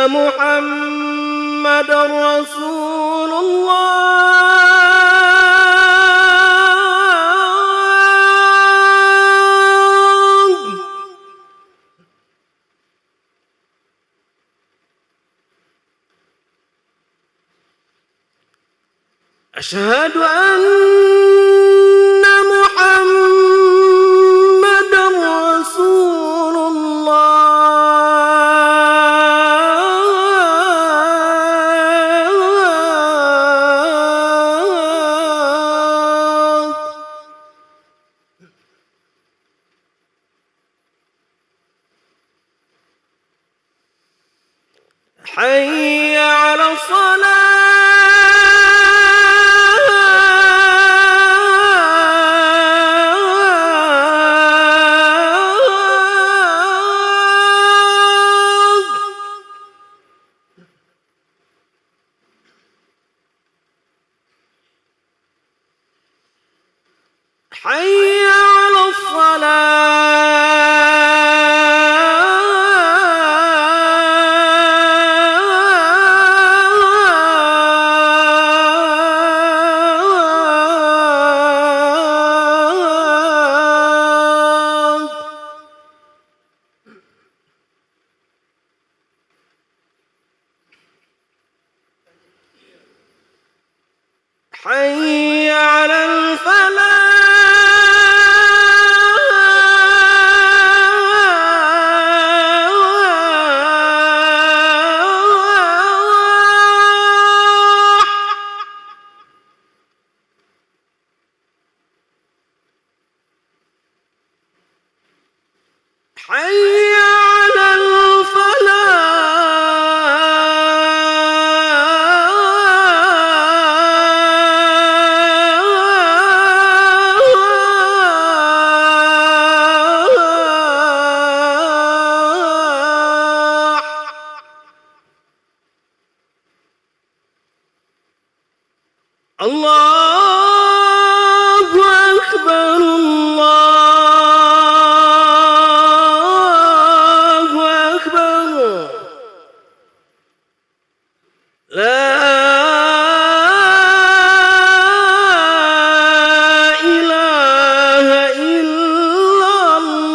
محمد رسول الله. أشهد أن محمد رسول الله. حي على الصلاة. حي على الصلاة. حي على الفلاح. حي على الفلاح. الله أكبر الله أكبر. لا إله إلا الله.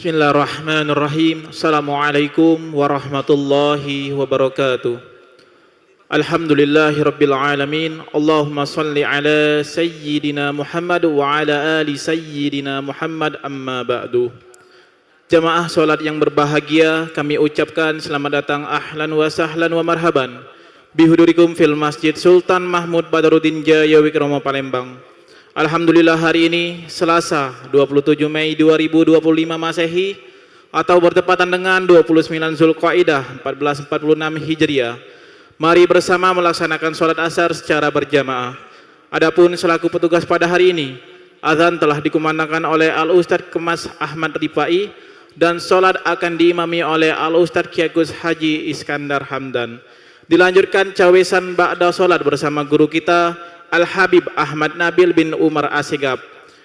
Bismillahirrahmanirrahim. Assalamualaikum warahmatullahi wabarakatuh. Alhamdulillahirabbil alamin. Allahumma shalli ala sayyidina Muhammad wa ala ali sayyidina Muhammad, amma ba'du. Jamaah salat yang berbahagia, kami ucapkan selamat datang, ahlan wa sahlan wa marhaban bihudurikum fil Masjid Sultan Mahmud Badaruddin Jaya Wikromo Palembang. Alhamdulillah, hari ini Selasa 27 Mei 2025 Masehi atau bertepatan dengan 29 Zulqaidah 1446 Hijriah. Mari bersama melaksanakan sholat asar secara berjamaah. Adapun selaku petugas pada hari ini, azan telah dikumandangkan oleh Al-Ustadz Kemas Ahmad Rifai dan sholat akan diimami oleh Al-Ustadz Kiai Gus Haji Iskandar Hamdan. Dilanjutkan cawesan ba'da sholat bersama guru kita Al-Habib Ahmad Nabil bin Umar Asigab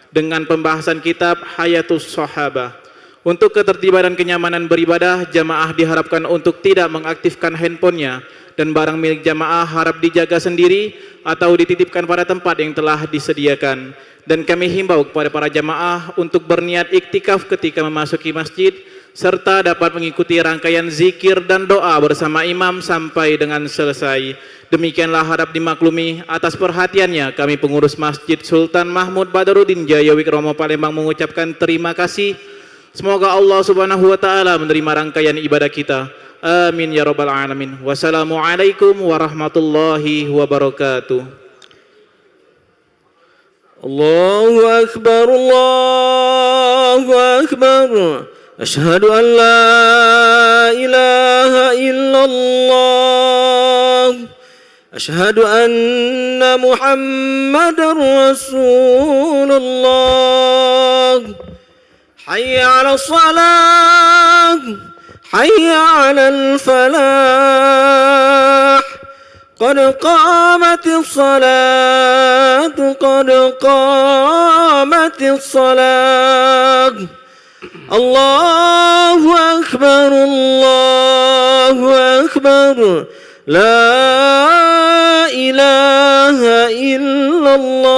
dengan pembahasan kitab Hayatus Sahabah. Untuk ketertiban dan kenyamanan beribadah, jamaah diharapkan untuk tidak mengaktifkan handphonenya dan barang milik jamaah harap dijaga sendiri atau dititipkan pada tempat yang telah disediakan. Dan kami himbau kepada para jamaah untuk berniat iktikaf ketika memasuki masjid serta dapat mengikuti rangkaian zikir dan doa bersama imam sampai dengan selesai. Demikianlah harap dimaklumi. Atas perhatiannya kami pengurus Masjid Sultan Mahmud Badaruddin Jaya Wikromo Palembang mengucapkan terima kasih. Semoga Allah Subhanahu wa taala menerima rangkaian ibadah kita. Amin ya rabbal alamin. Wassalamualaikum warahmatullahi wabarakatuh. Allahu akbar, Allahu akbar. Asyhadu an la ilaha illallah. Asyhadu anna Muhammadar Rasulullah. Hayya 'ala shalah, hayya 'alal falah. Qad qamatis salatu, qad qamatis salah. Allahu akbar, Allahu akbar. La ilaha illallah.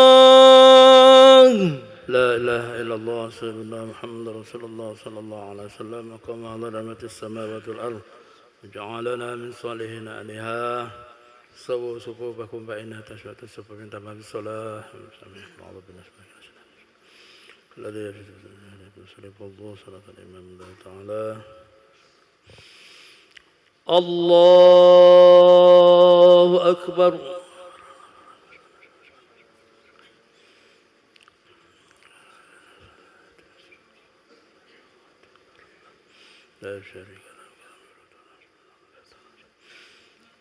لا إله إلا الله سيدنا محمد رسول الله صلى الله عليه وسلم. كما ظلمت السماوات والأرض وجعلنا من صالحين أهلها. سووا صفوفكم فإنها تشهد الصف من تمام الصلاة. الذي يصرف الله صلاة الإمام الله تعالى. الله أكبر. لا شريك له.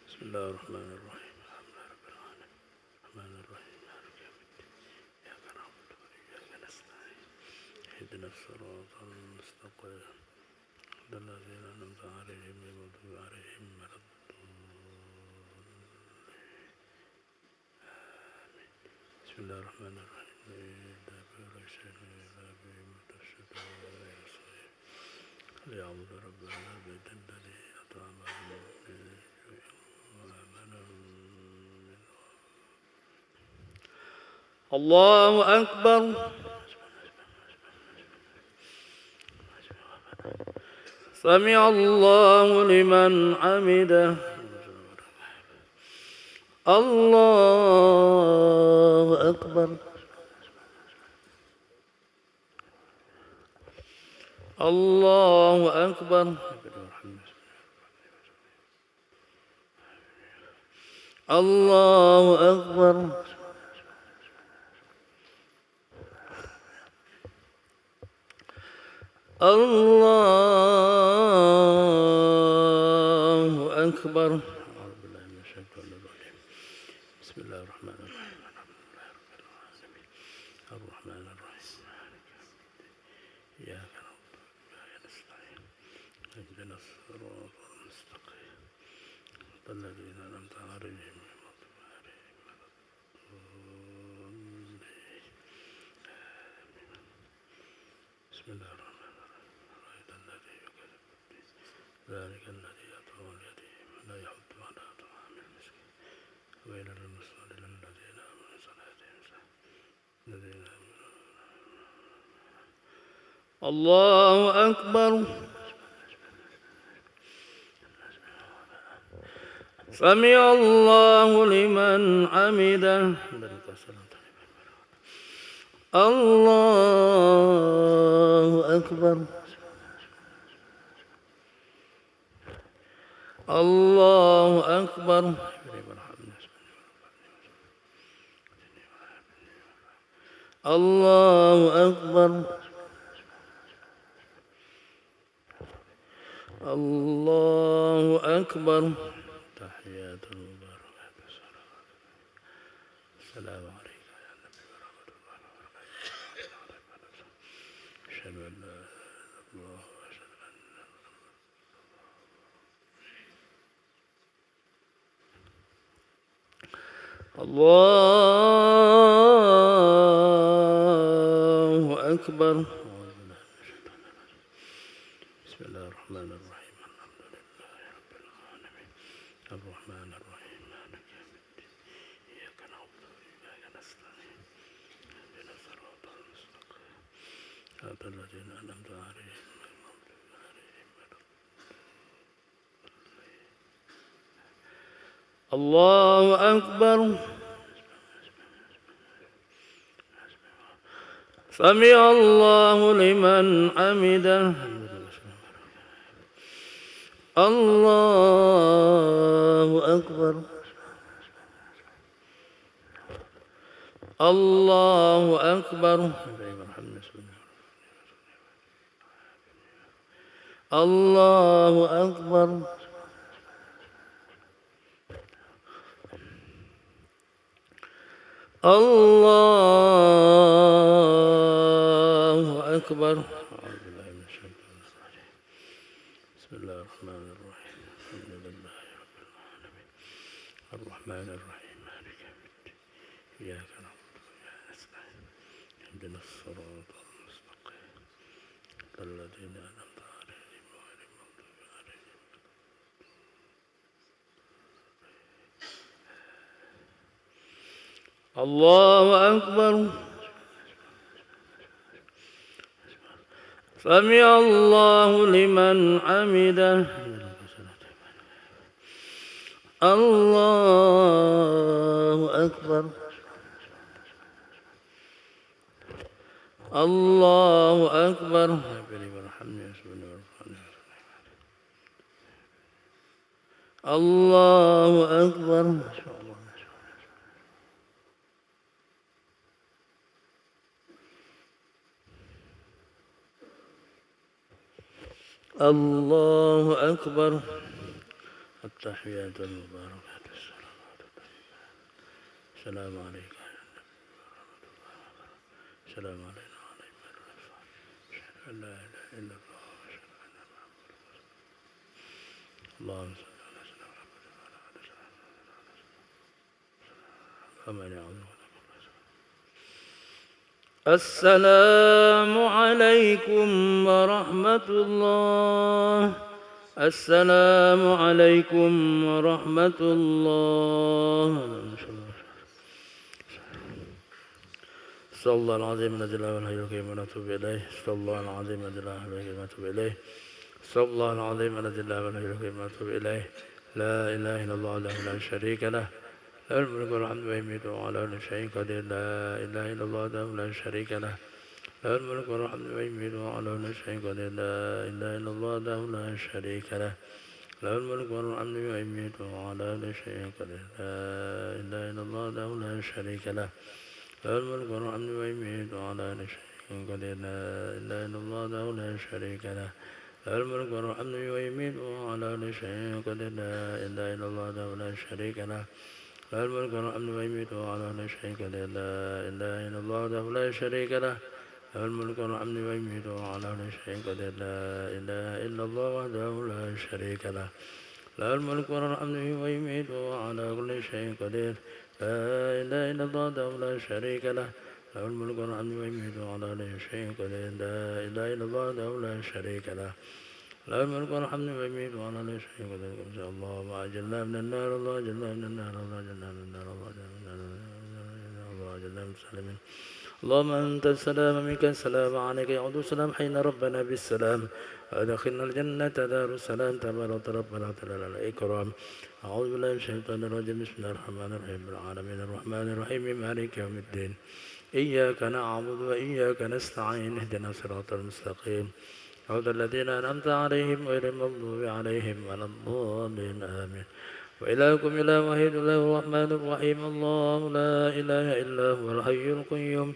بسم الله الرحمن الرحيم. الحمد لله رب العالمين الرحمن الرحيم مالك يوم الدين. إياك نعبد وإياك نستعين. اهدنا الصراط المستقيم صراط الذين أنعمت عليهم غير المغضوب عليهم ولا الضالين. آمين. بسم الله الرحمن الرحيم. ليعبد رب هذا البيت الذي أطعمهم من جوع وآمنهم من خوف. الله أكبر. سمع الله لمن حمده. الله أكبر. الله أكبر. الله أكبر. الله أكبر. أعوذ بالله من الشيطان الرجيم. بسم الله الرحمن الرحيم. الحمد لله رب العالمين الرحمن الرحيم إياك نعبد وإياك نستعين اهدنا الصراط المستقيم صراط الذين أنعمت عليهم غير المغضوب عليهم ولا الضالين. بسم الله الرحمن الرحيم. رأيت الذي يكذب بالدين ذلك الذي يدعو اليتيم ولا يحض على طعام المسكين ويل للمصلين الذين آمنوا صلاتهم الذين الله أكبر. سمع الله لمن حمده. الله أكبر. الله أكبر. الله أكبر. الله أكبر. تحيات المباركات الصلوات. السلام عليك يا نبي ورحمة الله وبركاته. أشهد أن لا إله إلا الله وأشهد أن الله أكبر. بسم الله الرحمن الرحيم. الحمد لله رب العالمين الرحمن الرحيم مالك يوم الدين إياك نعبد وإياك نستعين اهدنا الصراط المستقيم صراط الذين أنعمت عليهم غير المغضوب عليهم ولا الضالين. الله أكبر. سمع الله لمن حمده. الله أكبر. الله أكبر. الله أكبر. الله أكبر. أعوذ بالله من الشيطان الرجيم. بسم الله الرحمن الرحيم. الحمد لله رب العالمين الرحمن الرحيم مالك يوم الدين إياك نعبد وإياك نستعين اهدنا الصراط المستقيم صراط الذين أنعمت عليهم غير المغضوب عليهم. الله أكبر. سمع الله لمن حمده. الله أكبر. الله أكبر. الله أكبر. الله أكبر. التحيات المباركات الصلوات السلام عليك يا نبي ورحمة الله وبركاته. السلام علينا وعلى عباد الله الصالحين. أشهد أن لا إله إلا الله وأشهد أن محمدا رسول الله. اللهم صل على سيدنا محمد وعلى آله وصحبه ومن يعظم. السلام عليكم ورحمة الله. السلام عليكم ورحمة الله. استغفر الله العظيم الذي لا إله إلا هو ونتوب إليه. استغفر الله العظيم الذي لا إله إلا هو ونتوب إليه. استغفر الله العظيم الذي لا إله إلا هو ونتوب إليه. لا إله إلا الله وحده لا شريك له له الملك والحمد ويميت وعلى كل شيء قدير. لا إله إلا الله وحده لا شريك له له الملك والحمد ويميت وعلى كل شيء قدير. لا إله إلا الله وحده لا شريك له له الملك والحمد ويميت وعلى كل شيء قدير. لا إله إلا الله وحده لا شريك له له الملك والحمد ويميت وعلى كل شيء قدير. لا إله إلا الله وحده لا شريك له له الملك والحمد ويميت وعلى كل شيء قدير. لا إله إلا الله وحده لا شريك له له الملك والحمد ويميت وعلى كل شيء قدير. لا إله إلا الله وحده لا شريك له له الملك والحمد ويميت وعلى كل شيء قدير. لا إله إلا الله وحده لا شريك له له الملك والحمد ويميت وعلى كل شيء قدير. لا إله إلا الله وحده لا شريك له له الملك والحمد ويميت وعلى كل شيء قدير. لا إله إلا الله وحده لا شريك له له الملك والحمد ويميت وعلى كل شيء قدير. إن شاء الله وأجلنا من النار. الله أجلنا من النار. الله أجلنا من النار. الله أجلنا من النار. الله أجلنا من المسلمين. اللهم أنت السلام منك السلام عليك يعود السلام حين ربنا بالسلام أدخلنا الجنة دار السلام تبارك ربنا تعالى الإكرام أعوذ بالله من الشيطان الرجيم بسم الله الرحمن الرحيم العالمين الرحمن الرحيم مالك يوم الدين إياك نعبد وإياك نستعين اهدنا الصراط المستقيم صراط الذين أنعمت عليهم غير المغضوب عليهم ولا الضالين آمين وإلهكم إله واحد الله الرحمن الرحيم الله لا إله إلا هو الحي القيوم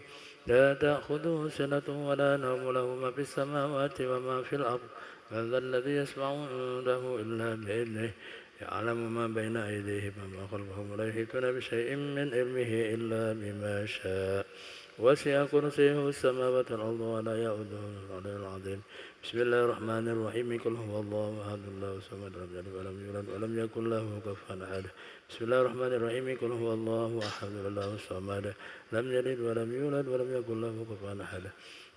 لا تأخذه سنة ولا نوم له ما في السماوات وما في الأرض من ذا الذي يسمع عنده إلا بإذنه يعلم ما بين أيديهم وما خلفهم ولا يحيطون بشيء من علمه إلا بما شاء وسع كرسيه السماوات والأرض ولا يؤوده العلي العظيم بسم الله الرحمن الرحيم قل هو الله أحد الله الصمد لم يلد ولم يولد ولم يكن له كفوا أحد بسم الله الرحمن الرحيم قل هو الله أحد الله الصمد لم يلد ولم يولد ولم يكن له كفوا أحد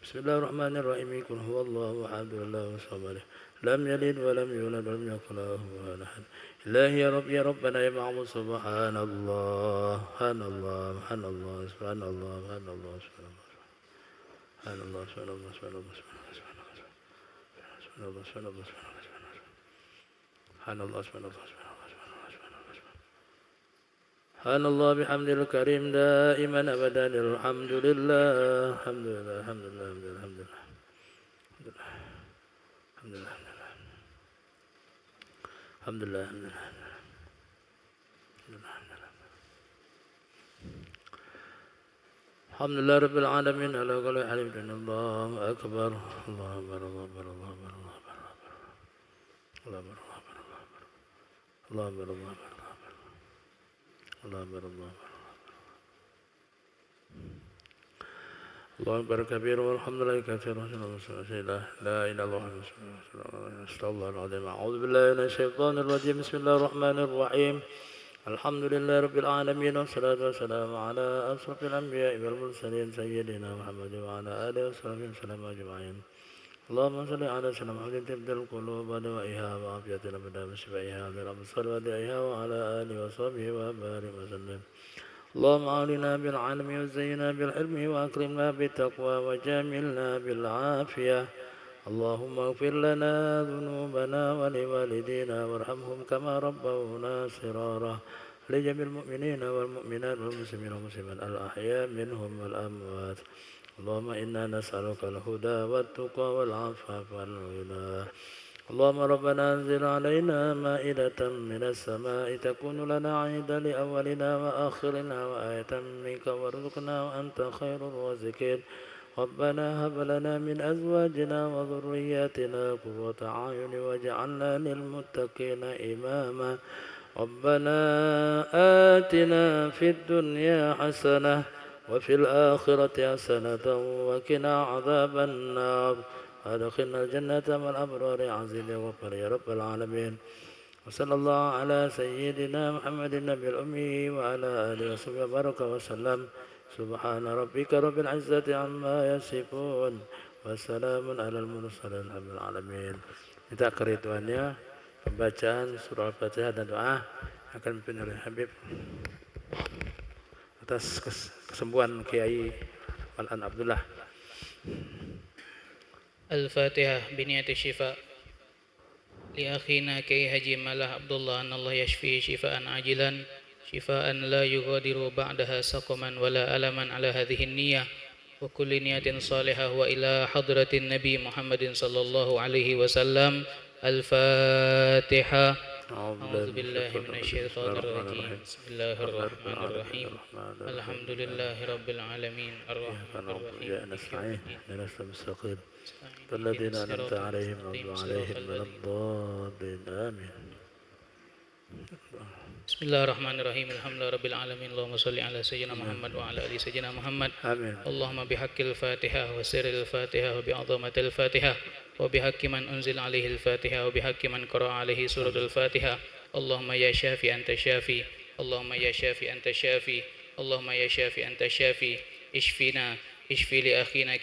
بسم الله الرحمن الرحيم قل هو الله أحد الله الصمد لم يلد ولم يولد ولم يكن له كفوا أحد إلهي يا رب يا ربنا يا معبود سبحان الله سبحان الله سبحان الله سبحان الله سبحان الله سبحان الله سبحان الله سبحان الله سبحان الله سبحان الله سبحان الله سبحان الله سبحان الله بحمد الكريم دائما أبدا الحمد لله الحمد لله الحمد لله الحمد لله الحمد لله الحمد لله الحمد لله الحمد لله رب العالمين على كل حال الله أكبر الله أكبر الله أكبر الله أكبر الله أكبر الله أكبر الله أكبر الله أكبر الله الله أكبر كبير والحمد لله كثيرا لا إله إلا الله أستغفر الله العظيم أعوذ بالله من الشيطان الرجيم بسم الله الرحمن الرحيم الحمد لله رب العالمين والصلاة والسلام على أشرف الأنبياء والمرسلين سيدنا محمد وعلى آله وصحبه وسلم أجمعين اللهم صل على سيدنا محمد تبدأ القلوب ودوائها وعافية الأبدان وشفائها من الأبصار ودائها وعلى آله وصحبه وبارك وسلم اللهم أعلنا بالعلم وزينا بالعلم وأكرمنا بالتقوى وجاملنا بالعافية اللهم اغفر لنا ذنوبنا ولوالدينا وارحمهم كما ربونا صغارا لجميع المؤمنين والمؤمنات والمسلمين والمسلمات الأحياء منهم والأموات اللهم إنا نسألك الهدى والتقى والعفاف والغنى اللهم ربنا انزل علينا مائدة من السماء تكون لنا عيدا لأولنا وآخرنا وآية منك وارزقنا وأنت خير الرازقين ربنا هب لنا من أزواجنا وذرياتنا قرة أعين واجعلنا للمتقين إماما ربنا آتنا في الدنيا حسنة وفي الآخرة حسنة وقنا عذاب النار أدخلنا الجنة مع الأبرار عزيز وغفر يا رب العالمين وصلى الله على سيدنا محمد النبي الأمي وعلى آله وصحبه وبارك وسلم سبحان ربك رب العزة عما يصفون وسلام على المرسلين الحمد لله العالمين. Minta keriduannya pembacaan surah Al-Fatihah dan doa akan dipimpin oleh Habib atas kesembuhan Kiai Malan Abdullah. الفاتحة بنية الشفاء لأخينا كي هجي ماله عبد الله أن الله يشفيه شفاء عاجلا شفاء لا يغادر بعدها سقما ولا ألما على هذه النية وكل نية صالحة وإلى حضرة النبي محمد صلى الله عليه وسلم الفاتحة أعوذ بالله من الشيطان الرجيم بسم الله الرحمن الرحيم الحمد لله رب العالمين الرحمن الرحيم نستعين اهدنا المستقيم الذين أنعمت عليهم غير عليهم ولا الضالين آمين. بسم الله الرحمن الرحيم الحمد لله رب العالمين اللهم صل على سيدنا محمد وعلى آل سيدنا محمد آمين. اللهم بحق الفاتحة وسر الفاتحة وبعظمة الفاتحة وبحق من أنزل عليه الفاتحة وبحق من قرأ عليه سورة الفاتحة اللهم يا شافي أنت شافي اللهم يا شافي أنت شافي اللهم يا شافي أنت شافي اشفينا اشفي لأخينا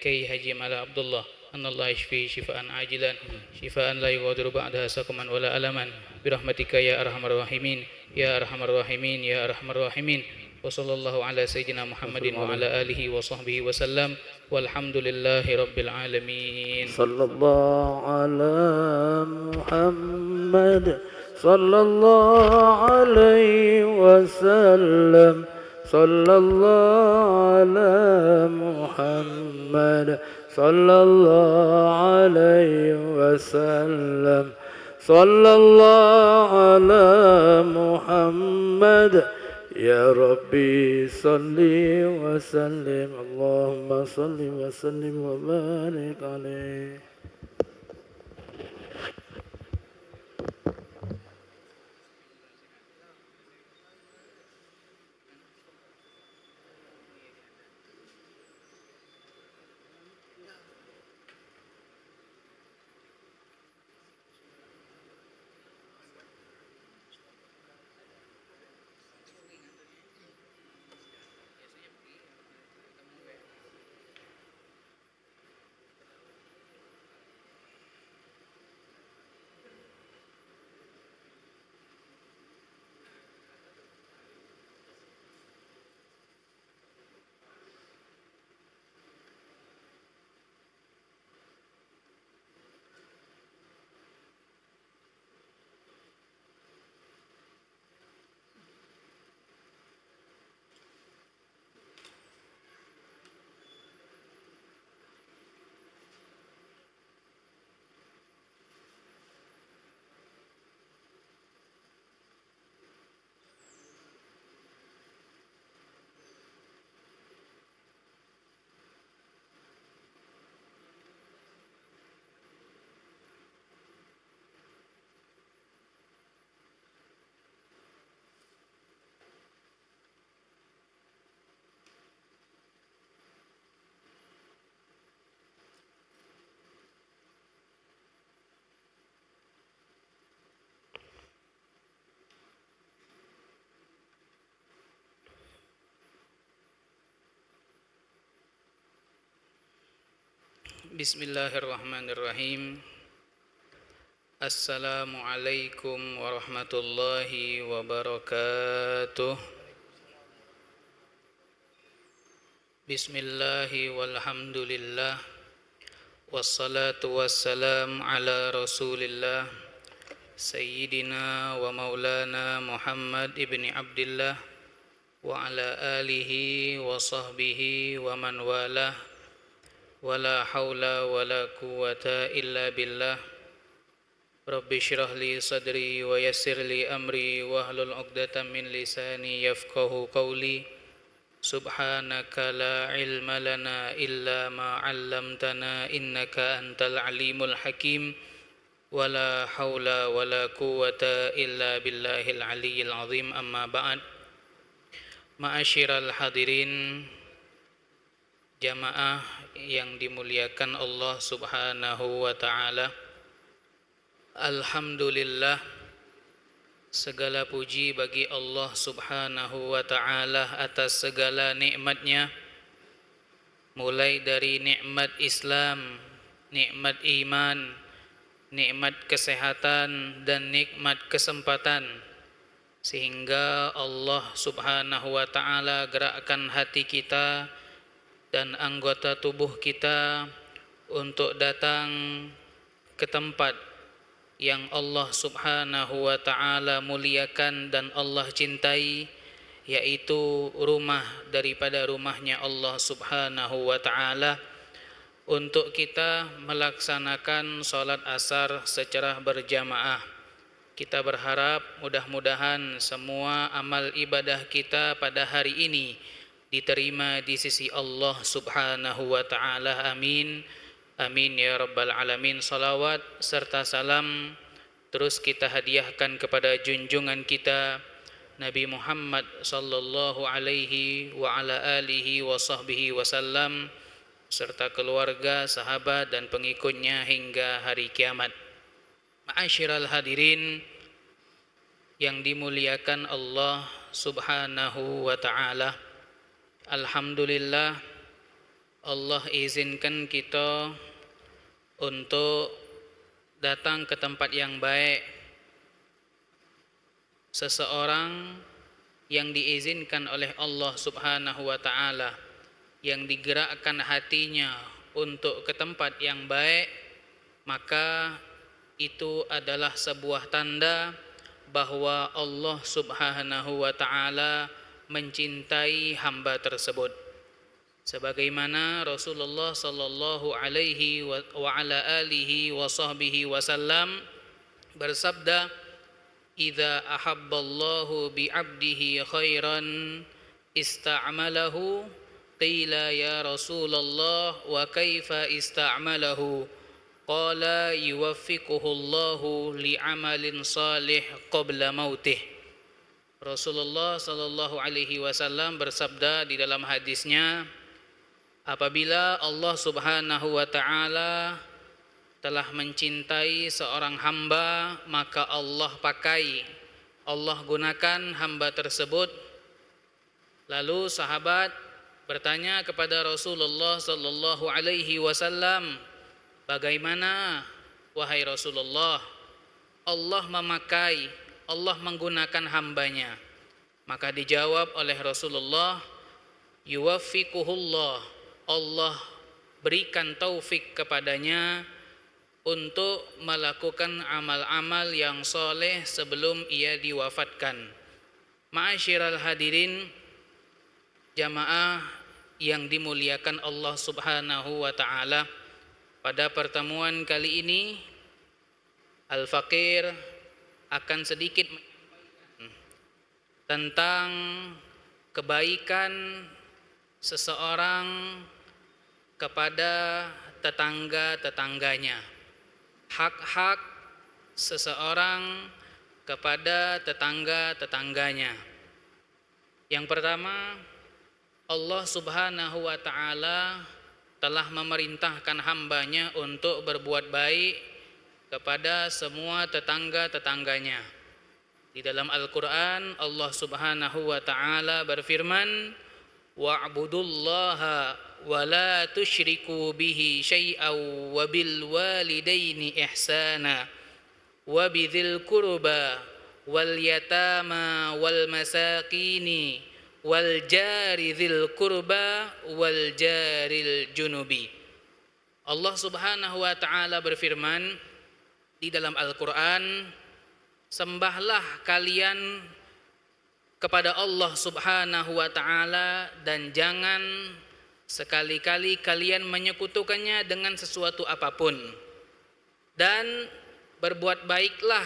كي هجي ماله عبد الله أن الله يشفيه شفاء عاجلا شفاء لا يغادر بعدها سقما ولا ألما برحمتك يا أرحم الراحمين يا أرحم الراحمين يا أرحم الراحمين Wa sallallahu ala sayyidina Muhammadin wa ala alihi wa sahbihi wa sallam. Walhamdulillahi rabbil alamin. Sallallahu ala Muhammad sallallahu alaihi wasallam. Sallallahu ala Muhammad sallallahu alaihi wasallam. Sallallahu ala Muhammad. Ya Rabbi salli wa sallim. Allahumma salli wa sallim wa barik alaih. Bismillahirrahmanirrahim. Assalamualaikum warahmatullahi wabarakatuh. Bismillahi walhamdulillah. Wassalatu wassalam ala rasulillah Sayyidina wa maulana Muhammad ibni Abdillah wa ala alihi wa sahbihi wa man walah. Wala haula wala quwwata illa billah. Rabbi syrah li sadri wa yassir li amri wahlul 'uqdatam min lisani yafqahu qawli. Subhanaka la ilma lana illa ma 'allamtana innaka antal alimul hakim. Wala haula wala quwwata illa billahil aliyyil azim. Amma ba'd. Ma'asyiral hadirin, jamaah yang dimuliakan Allah Subhanahu wa ta'ala. Alhamdulillah, segala puji bagi Allah Subhanahu wa ta'ala atas segala nikmatnya, mulai dari nikmat Islam, nikmat iman, nikmat kesehatan, dan nikmat kesempatan, sehingga Allah Subhanahu wa ta'ala gerakkan hati kita dan anggota tubuh kita untuk datang ke tempat yang Allah Subhanahu wa ta'ala muliakan dan Allah cintai, yaitu rumah daripada rumahnya Allah Subhanahu wa ta'ala, untuk kita melaksanakan sholat asar secara berjamaah. Kita berharap mudah-mudahan semua amal ibadah kita pada hari ini diterima di sisi Allah Subhanahu wa ta'ala. Amin. Amin ya rabbal alamin. Salawat serta salam terus kita hadiahkan kepada junjungan kita Nabi Muhammad sallallahu alaihi wa ala alihi wa sahbihi wasallam, serta keluarga, sahabat dan pengikutnya hingga hari kiamat. Ma'asyiral hadirin yang dimuliakan Allah Subhanahu wa ta'ala, alhamdulillah Allah izinkan kita untuk datang ke tempat yang baik. Seseorang yang diizinkan oleh Allah Subhanahu wa taala, yang digerakkan hatinya untuk ke tempat yang baik, maka itu adalah sebuah tanda bahwa Allah Subhanahu wa taala mencintai hamba tersebut. Sebagaimana Rasulullah sallallahu alaihi wa ala alihi wa sahbihi wasallam bersabda, "Idza ahabballahu bi 'abdihi khairan ista'malahu." Qila ya Rasulullah wa kaifa ista'malahu? Qala yuwaffiquhu Allahu li'amalin salih qabla mautih. Rasulullah sallallahu alaihi wasallam bersabda di dalam hadisnya, apabila Allah Subhanahu wa taala telah mencintai seorang hamba, maka Allah gunakan hamba tersebut. Lalu sahabat bertanya kepada Rasulullah sallallahu alaihi wasallam, bagaimana wahai Rasulullah, Allah menggunakan hambanya? Maka dijawab oleh Rasulullah, yuwaffiquhullah, Allah berikan taufik kepadanya untuk melakukan amal-amal yang soleh sebelum ia diwafatkan. Ma'asyiral hadirin, jamaah yang dimuliakan Allah Subhanahu wa taala, pada pertemuan kali ini Al-Faqir akan sedikit tentang kebaikan seseorang kepada tetangga-tetangganya, hak-hak seseorang kepada tetangga-tetangganya. Yang pertama, Allah Subhanahu wa ta'ala telah memerintahkan hambanya untuk berbuat baik kepada semua tetangga-tetangganya. Di dalam Al-Quran, Allah Subhanahu wa ta'ala berfirman, wa'budullaha wa la tusyriku bihi syai'aw wa bil walidaini ihsana wa bidzil qurba wal yatama wal masakini wal jari dzil qurba wal jaril junubi. Allah Subhanahu wa taala berfirman di dalam Al-Qur'an, sembahlah kalian kepada Allah Subhanahu wa taala dan jangan sekali-kali kalian menyekutukannya dengan sesuatu apapun, dan berbuat baiklah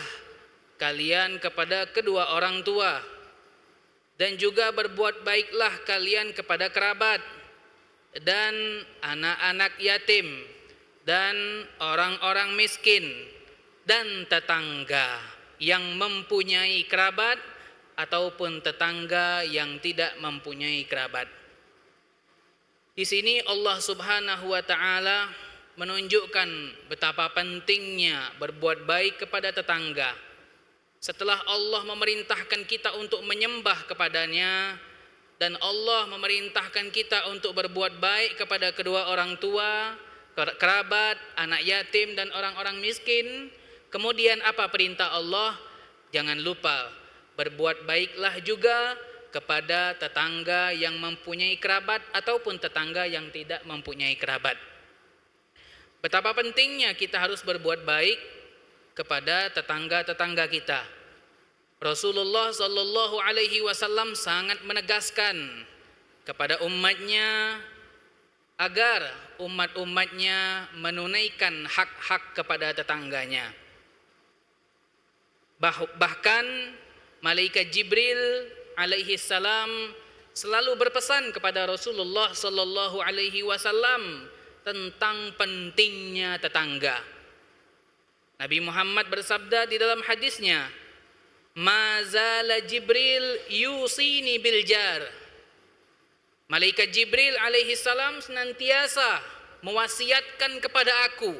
kalian kepada kedua orang tua, dan juga berbuat baiklah kalian kepada kerabat dan anak-anak yatim dan orang-orang miskin dan tetangga yang mempunyai kerabat ataupun tetangga yang tidak mempunyai kerabat. Di sini Allah Subhanahu wa taala menunjukkan betapa pentingnya berbuat baik kepada tetangga. Setelah Allah memerintahkan kita untuk menyembah kepadanya, dan Allah memerintahkan kita untuk berbuat baik kepada kedua orang tua, kerabat, anak yatim dan orang-orang miskin, kemudian apa perintah Allah? Jangan lupa berbuat baiklah juga kepada tetangga yang mempunyai kerabat ataupun tetangga yang tidak mempunyai kerabat. Betapa pentingnya kita harus berbuat baik kepada tetangga-tetangga kita. Rasulullah sallallahu alaihi wasallam sangat menegaskan kepada umatnya agar umat-umatnya menunaikan hak-hak kepada tetangganya. Bahkan malaikat Jibril alaihi salam selalu berpesan kepada Rasulullah sallallahu alaihi wasallam tentang pentingnya tetangga. Nabi Muhammad bersabda di dalam hadisnya, "Mazala Jibril yusini bil jar." Malaikat Jibril alaihi salam senantiasa mewasiatkan kepada aku,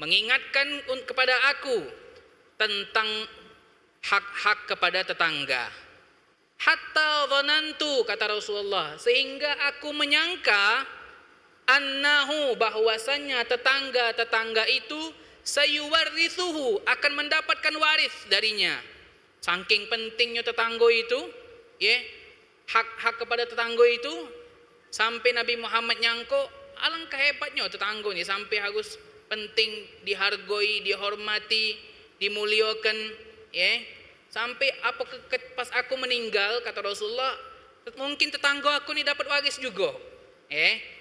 mengingatkan kepada aku tentang hak-hak kepada tetangga. Hatta dhanantu, kata Rasulullah, sehingga aku menyangka annahu, bahwasannya tetangga-tetangga itu sayuwarithuhu, akan mendapatkan waris darinya. Saking pentingnya tetangga itu, ya, hak kepada tetangga itu sampai Nabi Muhammad nyangko, alangkah hebatnya tetangga ini sampai harus penting dihargai, dihormati, dimuliakan, ya. Sampai pas aku meninggal, kata Rasulullah, mungkin tetangga aku ini dapat waris juga.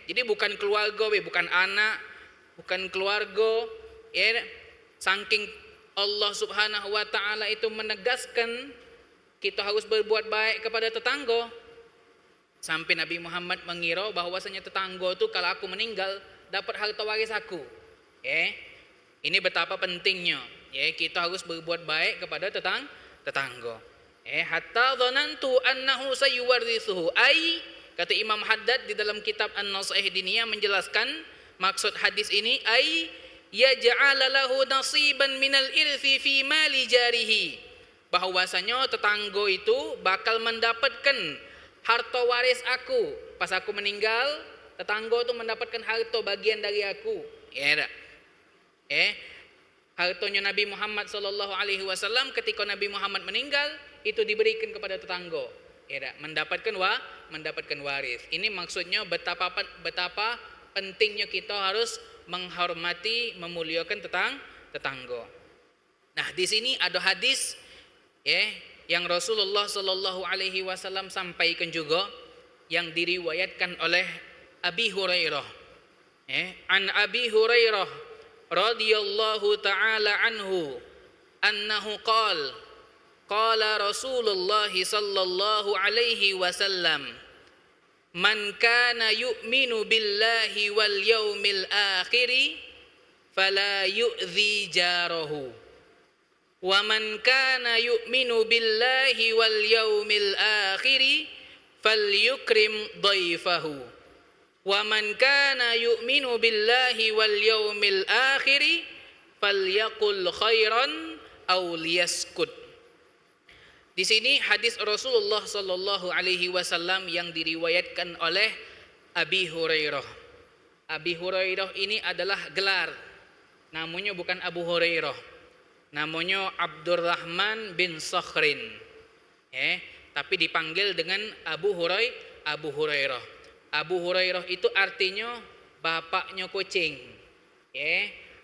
Jadi bukan keluarga, bukan anak, bukan keluarga, ya. Saking Allah Subhanahu wa taala itu menegaskan kita harus berbuat baik kepada tetangga. Sampai Nabi Muhammad mengira bahwasanya tetangga itu kalau aku meninggal dapat harta waris aku. Ini betapa pentingnya. Kita harus berbuat baik kepada tetangga. Hatta dhanantu annahu sayuwarrithuhu. Kata Imam Haddad di dalam kitab An-Nasaih Diniyah menjelaskan maksud hadis ini yaj'ala lahu nasiban minal irthi fi mali jarihi. Bahwasanya tetangga itu bakal mendapatkan harta waris aku. Pas aku meninggal, tetangga itu mendapatkan harta bagian dari aku. Hartanya Nabi Muhammad sallallahu alaihi wasallam ketika Nabi Muhammad meninggal itu diberikan kepada tetangga. Mendapatkan waris. Ini maksudnya betapa pentingnya kita harus menghormati, memuliakan tetangga. Nah, di sini ada hadis yang Rasulullah sallallahu alaihi wasallam sampaikan juga yang diriwayatkan oleh Abi Hurairah. An Abi Hurairah radhiyallahu taala anhu annahu qala Rasulullah sallallahu alaihi wasallam man kana yu'minu billahi wal yaumil akhiri fala yu'dhi jarahu wa man kana yu'minu billahi wal yaumil akhiri falyukrim dhaifahu wa man kana yu'minu billahi wal yaumil akhiri falyaqul khairan aw liyaskut. Di sini hadis Rasulullah sallallahu alaihi wasallam yang diriwayatkan oleh Abi Hurairah. Abi Hurairah ini adalah gelar. Namanya bukan Abu Hurairah. Namanya Abdurrahman bin Sakhrin. Tapi dipanggil dengan Abu Hurairah. Abu Hurairah itu artinya bapaknya kucing.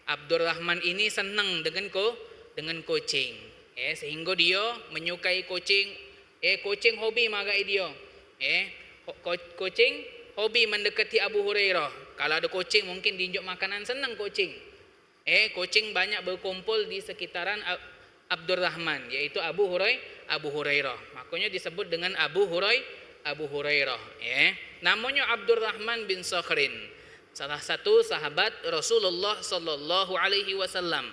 Abdurrahman ini senang dengan kucing. Sehingga dia menyukai kucing. Kucing hobi magai dia. Kucing hobi mendekati Abu Hurairah. Kalau ada kucing mungkin diinjak makanan, senang kucing. Kucing banyak berkumpul di sekitaran Abdurrahman, yaitu Abu Hurairah. Makanya disebut dengan Abu Hurairah. Namanya Abdurrahman bin Sakhrin, salah satu sahabat Rasulullah sallallahu alaihi wasallam.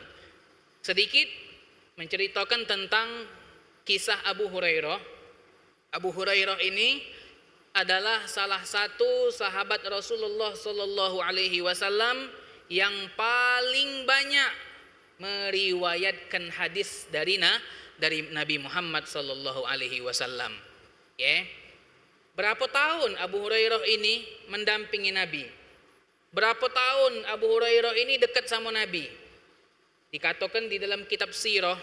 Sedikit menceritakan tentang kisah Abu Hurairah. Abu Hurairah ini adalah salah satu sahabat Rasulullah sallallahu alaihi wasallam yang paling banyak meriwayatkan hadis dari Nabi Muhammad sallallahu alaihi wasallam. Berapa tahun Abu Hurairah ini mendampingi Nabi? Berapa tahun Abu Hurairah ini dekat sama Nabi? Dikatakan di dalam kitab sirah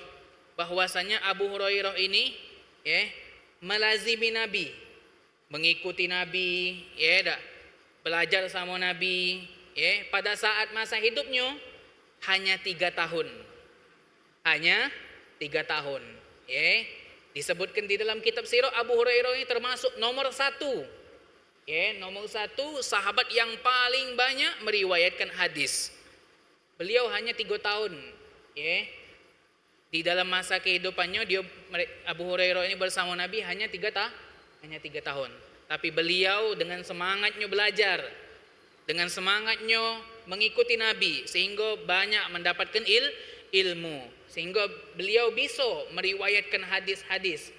bahwasanya Abu Hurairah ini melazimi Nabi, mengikuti Nabi, belajar sama Nabi. Pada saat masa hidupnya hanya 3 tahun. Hanya 3 tahun. Disebutkan di dalam kitab sirah Abu Hurairah ini termasuk nomor 1. Nomor 1 sahabat yang paling banyak meriwayatkan hadis. Beliau hanya 3 tahun. Di dalam masa kehidupannya Abu Hurairah ini bersama Nabi hanya 3 tahun. Tapi beliau dengan semangatnya belajar, dengan semangatnya mengikuti Nabi sehingga banyak mendapatkan ilmu. Sehingga beliau bisa meriwayatkan hadis-hadis.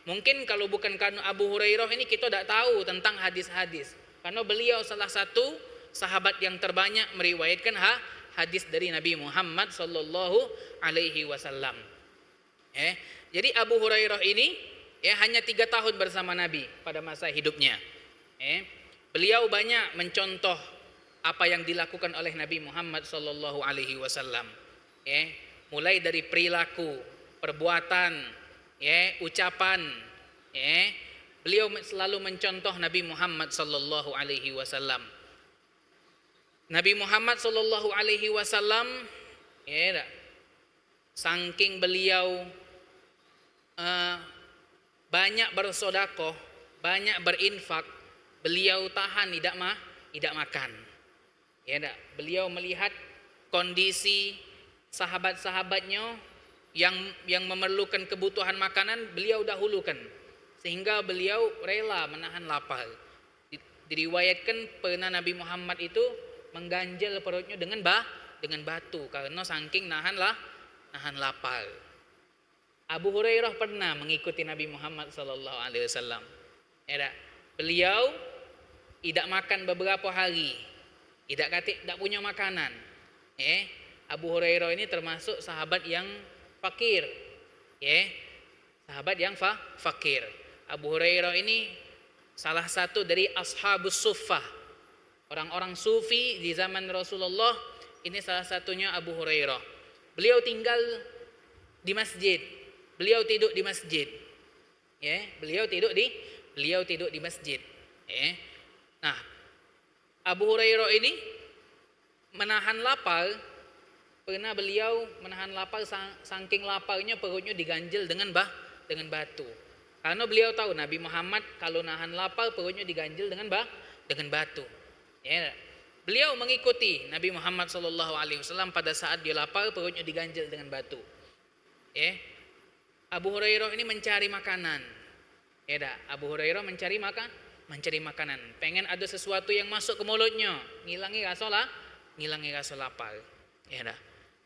Mungkin kalau bukan karena Abu Hurairah ini kita tidak tahu tentang hadis-hadis. Karena beliau salah satu sahabat yang terbanyak meriwayatkan hadis dari Nabi Muhammad sallallahu alaihi wasallam. Jadi Abu Hurairah ini hanya 3 tahun bersama Nabi pada masa hidupnya. Beliau banyak mencontoh apa yang dilakukan oleh Nabi Muhammad sallallahu alaihi wasallam. Mulai dari perilaku, perbuatan, ucapan, Beliau selalu mencontoh Nabi Muhammad sallallahu alaihi wasallam. Nabi Muhammad sallallahu alaihi wasallam saking beliau banyak bersedekah, banyak berinfak, beliau tahan tidak makan. Beliau melihat kondisi sahabat-sahabatnya yang memerlukan kebutuhan makanan, beliau dahulukan sehingga beliau rela menahan lapar. Diriwayatkan pernah Nabi Muhammad itu mengganjal perutnya dengan batu karena saking nahan lapar. Abu Hurairah pernah mengikuti Nabi Muhammad sallallahu alaihi wasallam. Beliau tidak makan beberapa hari, tidak punya makanan. Abu Hurairah ini termasuk sahabat yang fakir. Sahabat yang fakir. Abu Hurairah ini salah satu dari ashabus suffah. Orang-orang sufi di zaman Rasulullah, ini salah satunya Abu Hurairah. Beliau tinggal di masjid. Beliau tidur di masjid. Beliau tidur di masjid. Nah, Abu Hurairah ini menahan lapar. Pernah beliau menahan lapar, saking laparnya perutnya diganjel dengan batu. Karena beliau tahu Nabi Muhammad kalau nahan lapar perutnya diganjel dengan batu. Beliau mengikuti Nabi Muhammad SAW pada saat dia lapar perutnya diganjel dengan batu. Abu Hurairah ini mencari makanan. Abu Hurairah mencari makanan. Pengen ada sesuatu yang masuk ke mulutnya, ngilangi rasa lapar.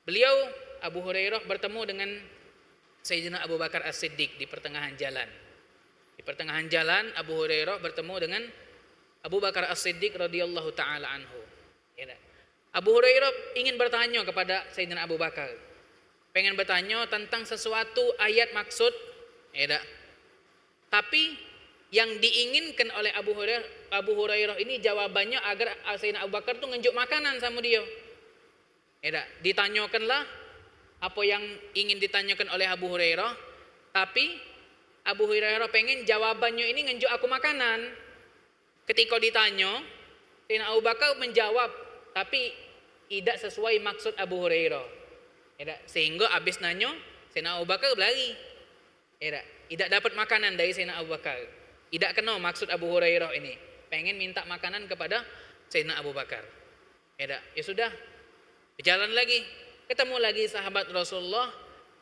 Beliau Abu Hurairah bertemu dengan Sayyidina Abu Bakar As-Siddiq di pertengahan jalan. Di pertengahan jalan Abu Hurairah bertemu dengan Abu Bakar As-Siddiq radhiyallahu taala anhu. Abu Hurairah ingin bertanya kepada Sayyidina Abu Bakar. Pengen bertanya tentang sesuatu ayat maksud. Tapi yang diinginkan oleh Abu Hurairah ini jawabannya agar Sayyidina Abu Bakar tuh ngenjuk makanan sama dia. Ditanyakanlah apa yang ingin ditanyakan oleh Abu Hurairah, tapi Abu Hurairah pengen jawabannya ini ngenjuk aku makanan. Ketika ditanya, Sayyidina Abu Bakar menjawab, tapi tidak sesuai maksud Abu Hurairah. Sehingga habis nanya, Sayyidina Abu Bakar berlari. Tidak dapat makanan dari Sayyidina Abu Bakar. Tidak kenal maksud Abu Hurairah ini. Pengen minta makanan kepada Sayyidina Abu Bakar. Ya sudah, berjalan lagi. Ketemu lagi sahabat Rasulullah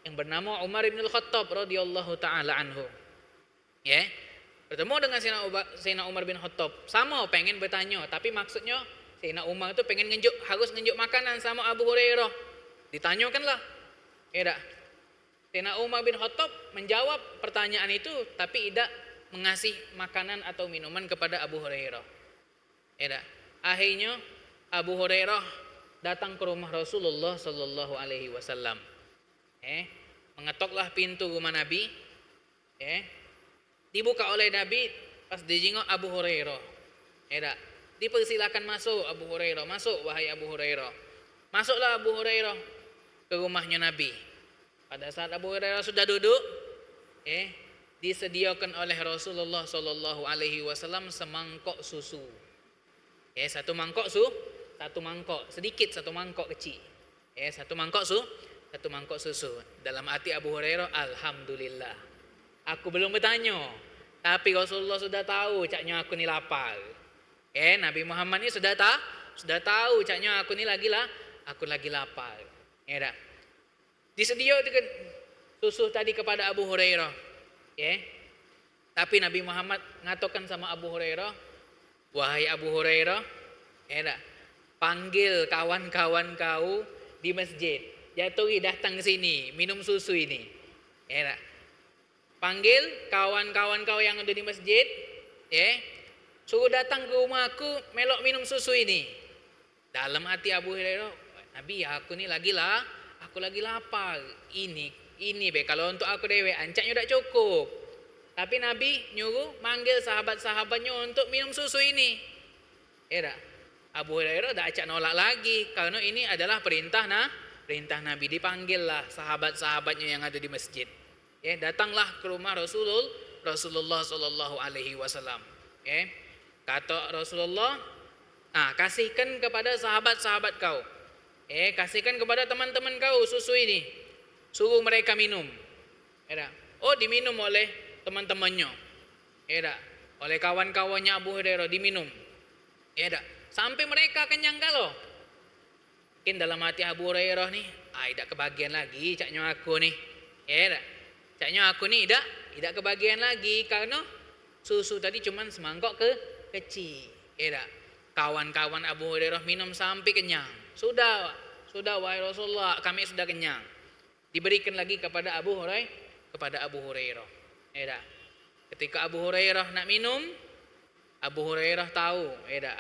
yang bernama Umar bin Khattab radhiyallahu taala anhu. Bertemu dengan Sayyidina Umar bin Khattab. Sama pengen bertanya, tapi maksudnya Sayyidina Umar itu pengen harus ngenjuk makanan sama Abu Hurairah. Ditanyakanlah. Sayyidina Umar bin Khattab menjawab pertanyaan itu, tapi tidak mengasih makanan atau minuman kepada Abu Hurairah. Akhirnya Abu Hurairah datang ke rumah Rasulullah sallallahu alaihi wasallam. Mengetoklah pintu rumah Nabi. Dibuka oleh Nabi, pas dijenguk Abu Hurairah. Dipersilakan masuk Abu Hurairah, masuk wahai Abu Hurairah. Masuklah Abu Hurairah ke rumahnya Nabi. Pada saat Abu Hurairah sudah duduk, disediakan oleh Rasulullah sallallahu alaihi wasallam semangkok susu. Satu mangkok sedikit, satu mangkok kecil. Satu mangkok susu. Dalam hati Abu Hurairah, alhamdulillah. Aku belum bertanya, tapi Rasulullah sudah tahu caknya aku ni lapar. Nabi Muhammad ni sudah tahu caknya aku ni lagi lapar. Disediakan susu tadi kepada Abu Hurairah. Tapi Nabi Muhammad ngatakan sama Abu Hurairah, wahai Abu Hurairah, panggil kawan-kawan kau di masjid. Jatuhi datang ke sini, minum susu ini. Panggil kawan-kawan kau yang ada di masjid, suruh datang ke rumahku melok minum susu ini. Dalam hati Abu Hurairah, Nabi, aku lagi lapar. Ini kalau untuk aku dewe ancaknya udah cukup. Tapi Nabi nyuruh manggil sahabat-sahabatnya untuk minum susu ini. Abu Hurairah dah acak nolak lagi karena ini adalah perintah Nabi. Dipanggillah sahabat-sahabatnya yang ada di masjid. Datanglah ke rumah Rasulullah sallallahu alaihi wasallam. Kata Rasulullah, kasihkan kepada sahabat-sahabat kau. Kasihkan kepada teman-teman kau susu ini. Suruh mereka minum. Diminum oleh teman-temannya. Oleh kawan-kawannya Abu Hurairah diminum. Sampai mereka kenyang kalau. Mungkin dalam hati Abu Hurairah nih, tidak kebagian lagi caknya aku nih. Caknya aku nih tidak kebagian lagi karena susu tadi cuman semangkok kecil. Kawan-kawan Abu Hurairah minum sampai kenyang. Sudah wahai Rasulullah, kami sudah kenyang. Diberikan lagi kepada Abu Hurairah. Ketika Abu Hurairah nak minum, Abu Hurairah tahu,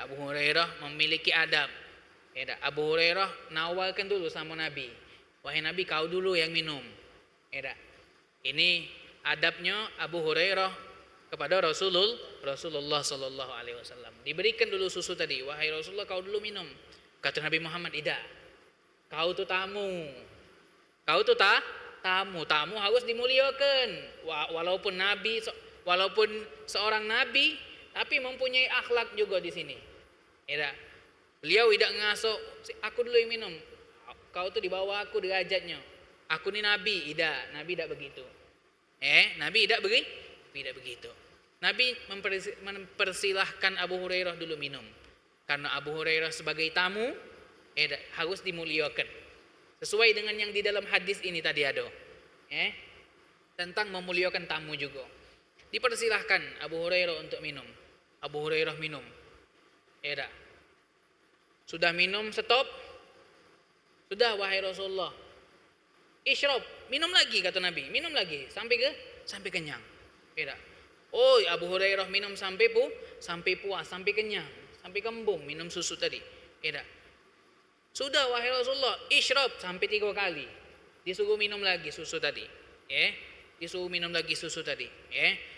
Abu Hurairah memiliki adab. Abu Hurairah nawarkan dulu sama Nabi. Wahai Nabi, kau dulu yang minum. Ini adabnya Abu Hurairah kepada Rasulullah sallallahu alaihi wasallam. Diberikan dulu susu tadi. Wahai Rasulullah, kau dulu minum. Kata Nabi Muhammad, tidak. Kau tu tamu. Tamu harus dimuliakan. Walaupun seorang nabi, tapi mempunyai akhlak juga di sini. Beliau tidak ngasuh, aku dulu yang minum. Kau tu di bawah aku derajatnya. Aku ni nabi, Nabi tidak begitu. Nabi tidak begitu. Nabi mempersilahkan Abu Hurairah dulu minum. Karena Abu Hurairah sebagai tamu harus dimuliakan. Sesuai dengan yang di dalam hadis ini tadi ada. Tentang memuliakan tamu juga. Dipersilahkan Abu Hurairah untuk minum. Abu Hurairah minum. Sudah minum, stop. Sudah wahai Rasulullah. Isyrab, minum lagi kata Nabi. Minum lagi sampai kenyang. Abu Hurairah minum sampai puas, sampai kenyang, sampai kembung minum susu tadi. Sudah wahai Rasulullah, isyrab sampai 3 kali. Disuruh minum lagi susu tadi. Disuruh minum lagi susu tadi.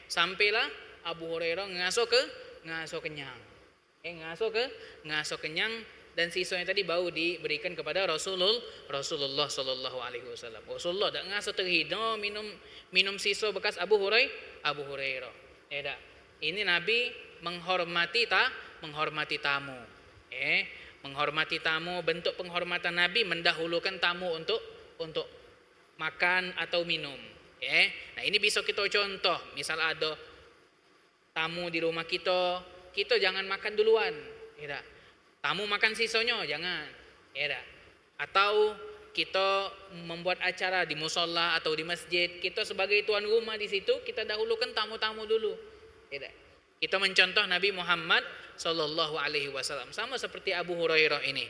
Sampailah Abu Hurairah ngasuh kenyang. Ngasuh kenyang dan sisanya tadi baru diberikan kepada Rasulullah sallallahu alaihi wasallam. Rasulullah tak ngasuh terhidang minum sisa bekas Abu Hurairah. Ini Nabi menghormati tamu. Menghormati tamu, bentuk penghormatan Nabi mendahulukan tamu untuk makan atau minum. Nah, ini bisa kita contoh. Misal ada tamu di rumah kita jangan makan duluan. Tamu makan sisanya, jangan. Atau kita membuat acara di musola atau di masjid, kita sebagai tuan rumah di situ, kita dahulukan tamu-tamu dulu. Kita mencontoh Nabi Muhammad sallallahu alaihi wasallam, sama seperti Abu Hurairah ini.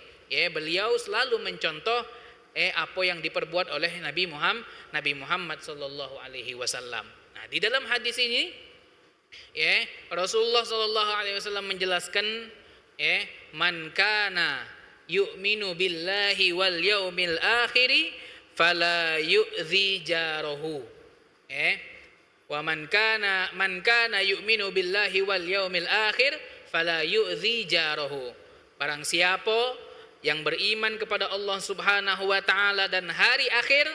Beliau selalu mencontoh apa yang diperbuat oleh Nabi Muhammad sallallahu alaihi wasallam. Nah, di dalam hadis ini Rasulullah sallallahu alaihi wasallam menjelaskan man kana yu'minu billahi wal yaumil akhiri fala yu'zi jarahu. Wa man kana yu'minu billahi wal yaumil akhir fala yu'zi jarahu. Barang siapa yang beriman kepada Allah Subhanahu wa taala dan hari akhir,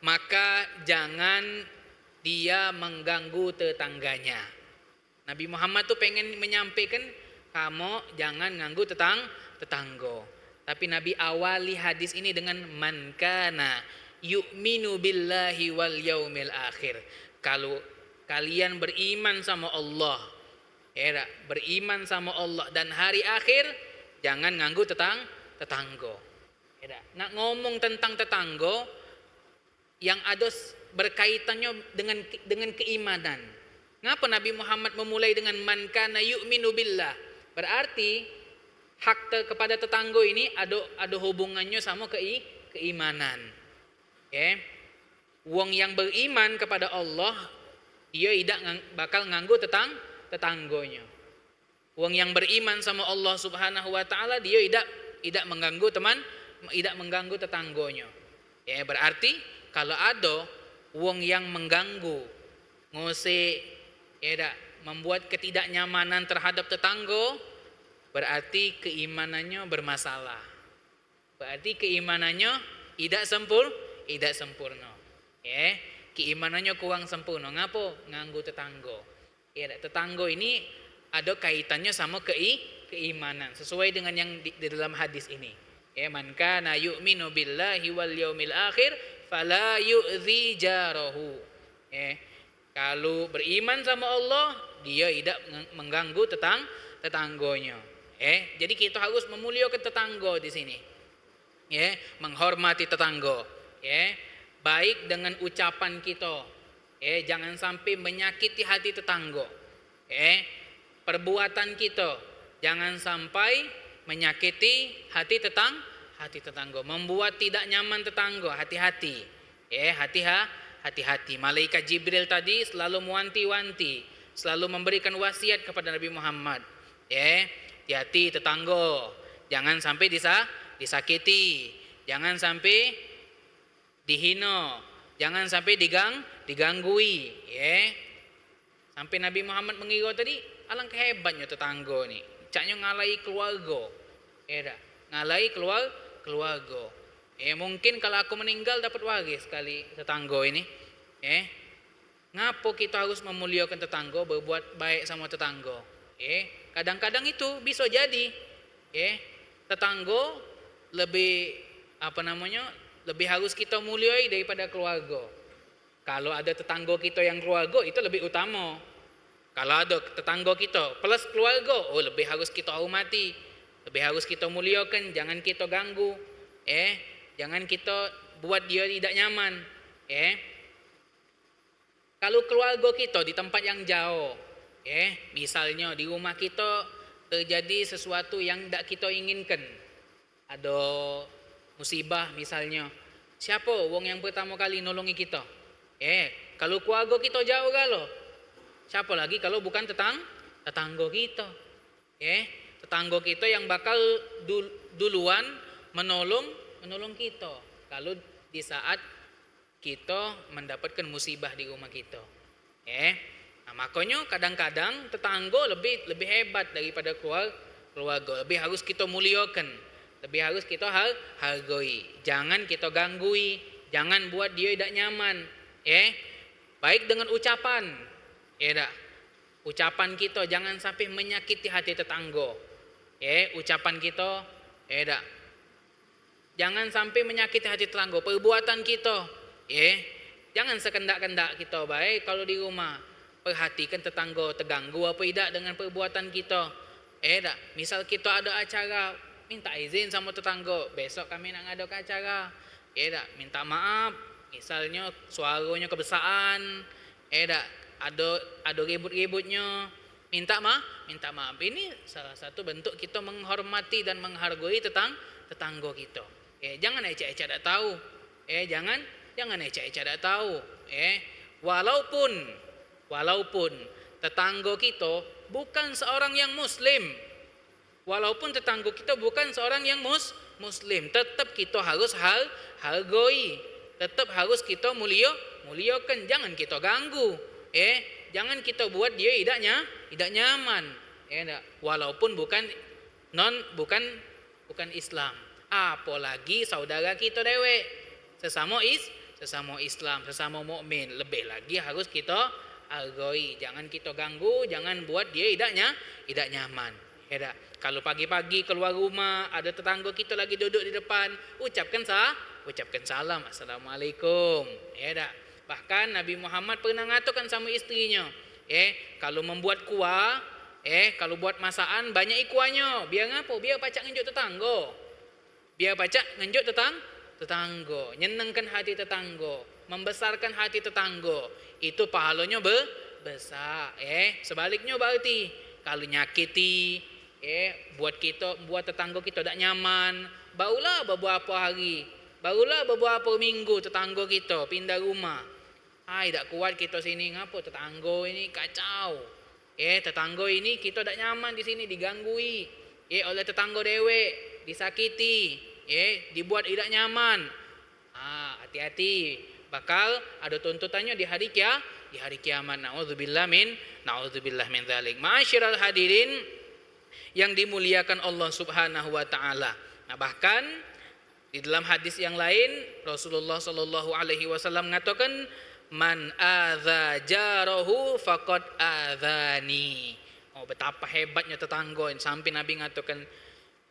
maka jangan dia mengganggu tetangganya. Nabi Muhammad tuh pengen menyampaikan, kamu jangan ganggu tetangga. Tapi Nabi awali hadis ini dengan man kana yu'minu billahi wal yaumil akhir. Kalau kalian beriman sama Allah, beriman sama Allah dan hari akhir, jangan ganggu tetangga. Nak ngomong tentang tetangga yang ada berkaitannya dengan keimanan. Ngapa Nabi Muhammad memulai dengan man kana yu'minu billah? Berarti hak kepada tetangga ini ada hubungannya sama keimanan. Wong yang beriman kepada Allah, dia tidak bakal nganggu tetangganya. Wong yang beriman sama Allah Subhanahu wa taala, dia tidak mengganggu tetangganya. Berarti kalau ada wong yang mengganggu, ngose, membuat ketidaknyamanan terhadap tetangga, berarti keimanannya bermasalah. Berarti keimanannya tidak sempurna. keimanannya kurang sempurna. Ngapo? Nganggu tetanggo. Ya, tetanggo ini ada kaitannya sama keimanan sesuai dengan yang di dalam hadis ini. Ya, man kana yu'minu billahi wal yaumil akhir fala yu'zi jarahu. Ya, kalau beriman sama Allah, dia tidak mengganggu tetanggonya. Jadi kita harus memuliakan tetanggo di sini. Menghormati tetanggo. Baik dengan ucapan kita. Jangan sampai menyakiti hati tetanggo. Perbuatan kita jangan sampai menyakiti hati tetanggo, membuat tidak nyaman tetanggo. Hati-hati. Hati-hati. Malaikat Jibril tadi selalu mewanti-wanti, selalu memberikan wasiat kepada Nabi Muhammad. Hati-hati tetanggo, jangan sampai disakiti, jangan sampai dihina, jangan sampai diganggui. Sampai Nabi Muhammad mengira tadi, alangkah hebatnya tetanggo ni, caknya ngalai keluarga. Ngalai keluarga. Mungkin kalau aku meninggal dapat waris sekali tetanggo ini. Ngapo kita harus memuliakan tetanggo, berbuat baik sama tetanggo? Kadang-kadang itu bisa jadi tetanggo lebih lebih harus kita muliai daripada keluarga. Kalau ada tetanggo kita yang keluarga itu lebih utama. Kalau ada tetanggo kita plus keluarga, lebih harus kita hormati, lebih harus kita muliakan, jangan kita ganggu. Jangan kita buat dia tidak nyaman. Kalau keluarga kita di tempat yang jauh, misalnya di rumah kita terjadi sesuatu yang tidak kita inginkan, ada musibah misalnya, siapa wong yang pertama kali nolongi kita? Kalau keluarga kita jauh kalau, siapa lagi kalau bukan tetangga kita? Tetangga kita yang bakal duluan menolong kita kalau di saat kita mendapatkan musibah di rumah kita. Makanya kadang-kadang tetangga lebih hebat daripada keluarga. Lebih harus kita muliakan, lebih harus kita hargai. Jangan kita ganggui, jangan buat dia tidak nyaman. Baik dengan ucapan. Ucapan kita jangan sampai menyakiti hati tetangga. Ucapan kita jangan sampai menyakiti hati tetangga. Perbuatan kita, jangan sekendak-kendak kita baik kalau di rumah. Perhatikan tetangga terganggu apa tidak dengan perbuatan kita. Misal kita ada acara, minta izin sama tetangga, besok kami nak ngadakan acara. Minta maaf. Misalnya suaranya kebesaan, ada ribut-ributnya, minta maaf. Ini salah satu bentuk kita menghormati dan menghargai tetangga kita. Jangan ecek-ecek tak tahu. Jangan ecek-ecek tak tahu. Walaupun tetangga kita bukan seorang yang muslim. Walaupun tetangga kita bukan seorang yang muslim, tetap kita harus hargai. Tetap harus kita muliakan, jangan kita ganggu. Jangan kita buat dia tidak nyaman. Walaupun bukan Islam. Apalagi saudara kita dewek, sesama Islam, sesama mukmin, lebih lagi harus kita hargai. Jangan kita ganggu, jangan buat dia tidak nyaman. Kalau pagi-pagi keluar rumah ada tetangga kita lagi duduk di depan, ucapkan salam, assalamualaikum. Bahkan Nabi Muhammad pernah ngatakan sama istrinya, kalau membuat kuah, kalau buat masakan banyak kuahnya, biar ngapa? Biar pacak ngenjuk tetangga. Biar pacak ngenjuk tetangga, nyenengkan hati tetangga, membesarkan hati tetangga. Itu pahalanya besar. Sebaliknya berarti kalau nyakiti, buat tetangga kita tak nyaman, barulah beberapa hari, barulah beberapa minggu tetangga kita pindah rumah. Tak kuat kita sini, ngapa tetangga ini kacau. Tetangga ini kita tak nyaman di sini, diganggui. Oleh tetangga dewek, disakiti, dibuat tidak nyaman. Hati-hati, bakal ada tuntutannya di hari kiamat. Nauzubillah min dzalik. Ma'asyiral hadirin yang dimuliakan Allah Subhanahu wa taala. Bahkan di dalam hadis yang lain Rasulullah sallallahu alaihi wasallam mengatakan, man adza jarahu faqad adzani. Oh, betapa hebatnya tetangga sampai Nabi ngatakan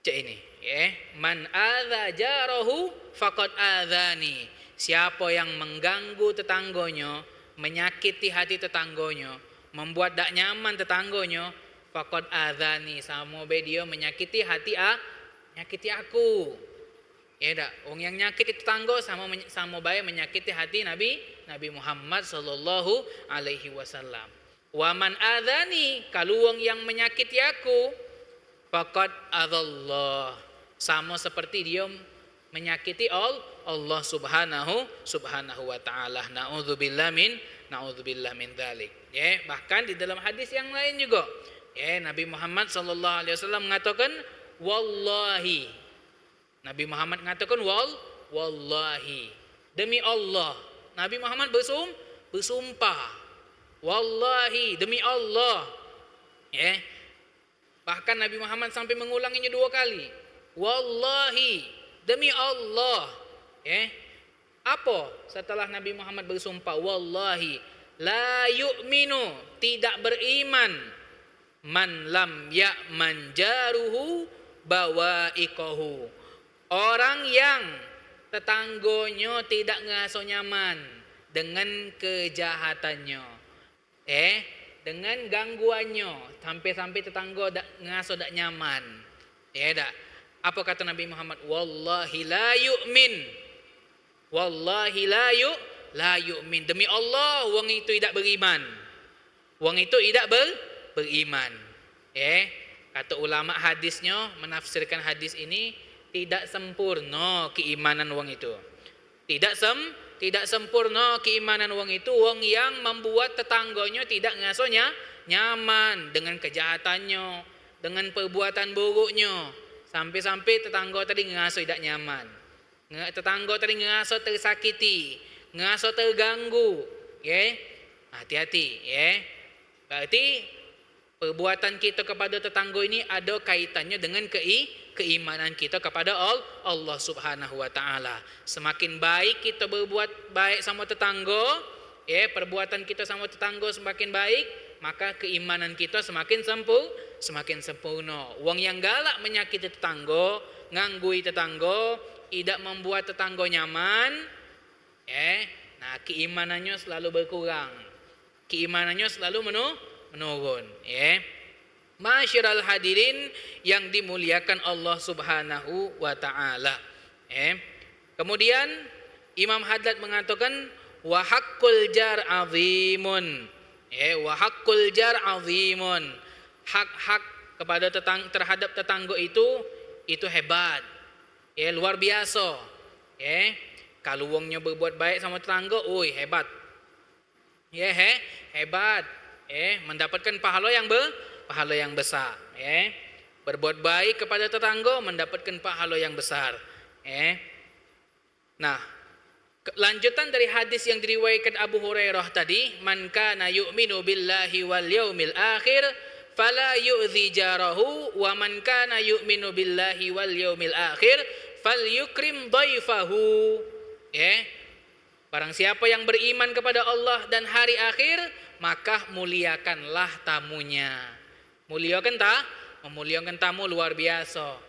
cek ini, ya. Man adza jarahu faqad adzani. Siapa yang mengganggu tetangganya, menyakiti hati tetangganya, membuat tak nyaman tetangganya, faqad adzani, sama be dia menyakiti hati nyakiti aku. Ya dak, wong yang nyakiti tetangga sama bae menyakiti hati Nabi Muhammad sallallahu alaihi wasallam. Wa man adzani, kalau wong yang menyakiti aku, faqad adzallah, sama seperti dia menyakiti Allah subhanahu wa ta'ala. Na'udzubillah min dzalik. Ya, bahkan di dalam hadis yang lain juga, ya, Nabi Muhammad sallallahu alaihi wasallam mengatakan wallahi. Nabi Muhammad mengatakan wallahi, demi Allah. Nabi Muhammad bersumpah. Wallahi, demi Allah. Ya. Bahkan Nabi Muhammad sampai mengulanginya 2 kali. Wallahi, demi Allah. Ya. Apa setelah Nabi Muhammad bersumpah wallahi, la yu'minu, tidak beriman, man lam ya'man jaruhu bawa'iqahu, orang yang tetanggonya tidak ngaso nyaman dengan kejahatannya, dengan gangguannya, sampai tetangga ngaso dak nyaman. Ya dak. Apa kata Nabi Muhammad? Wallahi la yu'min. Wallahi la yu'min. Demi Allah, wong itu tidak beriman. Wong itu tidak beriman. Kata ulama hadisnya menafsirkan hadis ini, tidak sempurna keimanan wong itu. Tidak sempurna keimanan wong itu, wong yang membuat tetangganya tidak ngasonya nyaman dengan kejahatannya, dengan perbuatan buruknya, sampai tetangga tadi ngaso tidak nyaman, tetangga tadi ngaso tersakiti, ngaso terganggu. Hati-hati, berarti perbuatan kita kepada tetangga ini ada kaitannya dengan keimanan kita kepada Allah subhanahu wa ta'ala. Semakin baik kita berbuat baik sama tetangga, perbuatan kita sama tetangga semakin baik, maka keimanan kita semakin sempurna. Wong yang galak menyakiti tetangga, nganggui tetangga, tidak membuat tetangga nyaman, nah keimanannya selalu berkurang, keimanannya selalu menurun. Masyiral hadirin yang dimuliakan Allah subhanahu wa ta'ala. Kemudian Imam Haddad mengatakan wa haqqul jar azimun. Wa haqqul jar azimun. Hak-hak kepada terhadap tetangga itu hebat. Luar biasa. Kalau wongnya berbuat baik sama tetangga, hebat. Hebat. Mendapatkan pahala yang besar. Berbuat baik kepada tetangga mendapatkan pahala yang besar. Nah, lanjutan dari hadis yang diriwayatkan Abu Hurairah tadi, man kana yu'minu billahi wal yaumil akhir fala yu'dhi jarahu wa man kana yu'minu billahi wal yaumil akhir falyukrim dhaifahu. Barang siapa yang beriman kepada Allah dan hari akhir, maka muliakanlah tamunya. Memuliakan tamu luar biasa.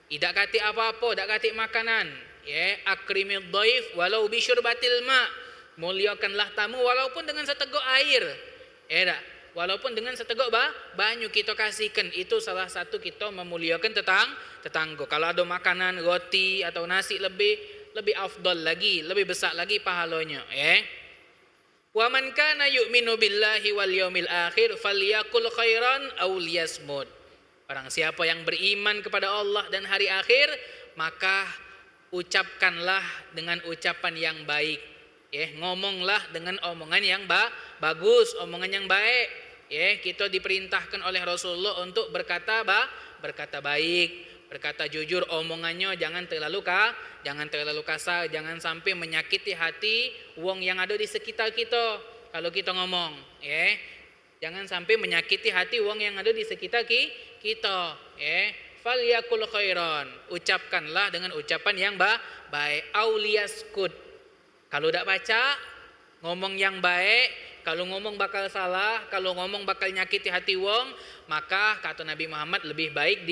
Tidak kati apa-apa, tidak kati makanan. Akrimid dhaif walau bisyurbatil ma. Muliakanlah tamu walaupun dengan seteguk air. Walaupun dengan seteguk banyu kita kasihkan, itu salah satu kita memuliakan tetangga. Kalau ada makanan, roti atau nasi lebih afdal lagi, lebih besar lagi pahalanya. Wa man kana yu'minu billahi wal yaumil akhir falyakul khairan aw liyasmut. Barang siapa yang beriman kepada Allah dan hari akhir, maka ucapkanlah dengan ucapan yang baik. Ngomonglah dengan omongan yang bagus, omongan yang baik. Kita diperintahkan oleh Rasulullah untuk berkata baik, berkata jujur, omongannya jangan terlalu kasar, jangan sampai menyakiti hati wong yang ada di sekitar kita. Kalau kita ngomong, jangan sampai menyakiti hati wong yang ada di sekitar kita. Falyakul khairan, ucapkanlah dengan ucapan yang baik. Auliyaskut, kalau tidak baca ngomong yang baik. Kalau ngomong bakal salah, kalau ngomong bakal nyakiti hati wong, maka kata Nabi Muhammad lebih baik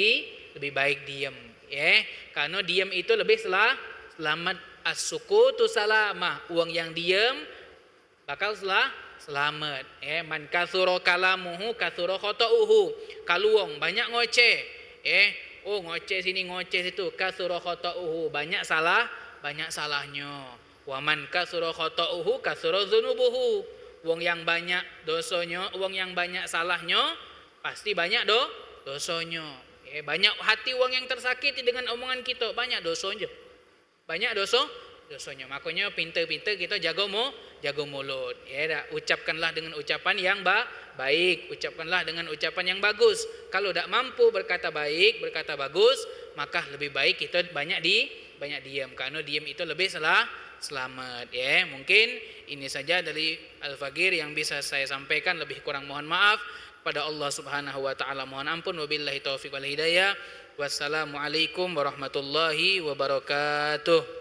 diam, ya. Karena diam itu lebih selamat. As-sukutu salamah, wong yang diam bakal selamat. Man katsura kalamuhu katsura khata'uhu. Kalau wong banyak ngoceh, ngoceh sini ngoceh situ, katsura khata'uhu, banyak salahnya. Wa man katsura khata'uhu katsura dzunubuhu. Wong yang banyak dosanya, wong yang banyak salahnya, pasti banyak dosanya. Banyak hati wong yang tersakiti dengan omongan kita, banyak dosanya. Banyak dosanya. Makanya pintar-pintar kita jaga mulut. Ucapkanlah dengan ucapan yang baik, ucapkanlah dengan ucapan yang bagus. Kalau tidak mampu berkata baik, berkata bagus, maka lebih baik kita banyak diam, karena diam itu lebih selamat. Mungkin ini saja dari Al-Faqir yang bisa saya sampaikan, lebih kurang mohon maaf. Pada Allah Subhanahu wa taala mohon ampun. Wabillahi taufiq wal hidayah. Wassalamualaikum warahmatullahi wabarakatuh.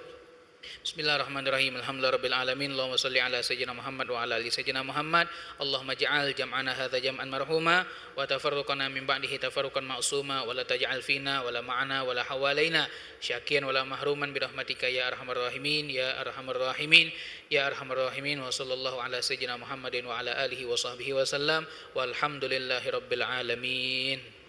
Bismillahirrahmanirrahim. Alhamdulillahirabbil alamin. Allahumma shalli ala sayyidina Muhammad wa ala ali sayyidina Muhammad. Allahumma ij'al jam'ana hadza jam'an marhuma wa tafarruqana min ba'dihi tafarruqan ma'suma wa la taj'al fina wa la ma'ana wa la hawalaina syakiyan wa la mahruman bi rahmatika ya arhamar rahimin ya arhamar rahimin ya arhamar rahimin. Wa sallallahu ala sayyidina Muhammadin wa ala alihi wa sahbihi wa sallam. Walhamdulillahirabbil alamin.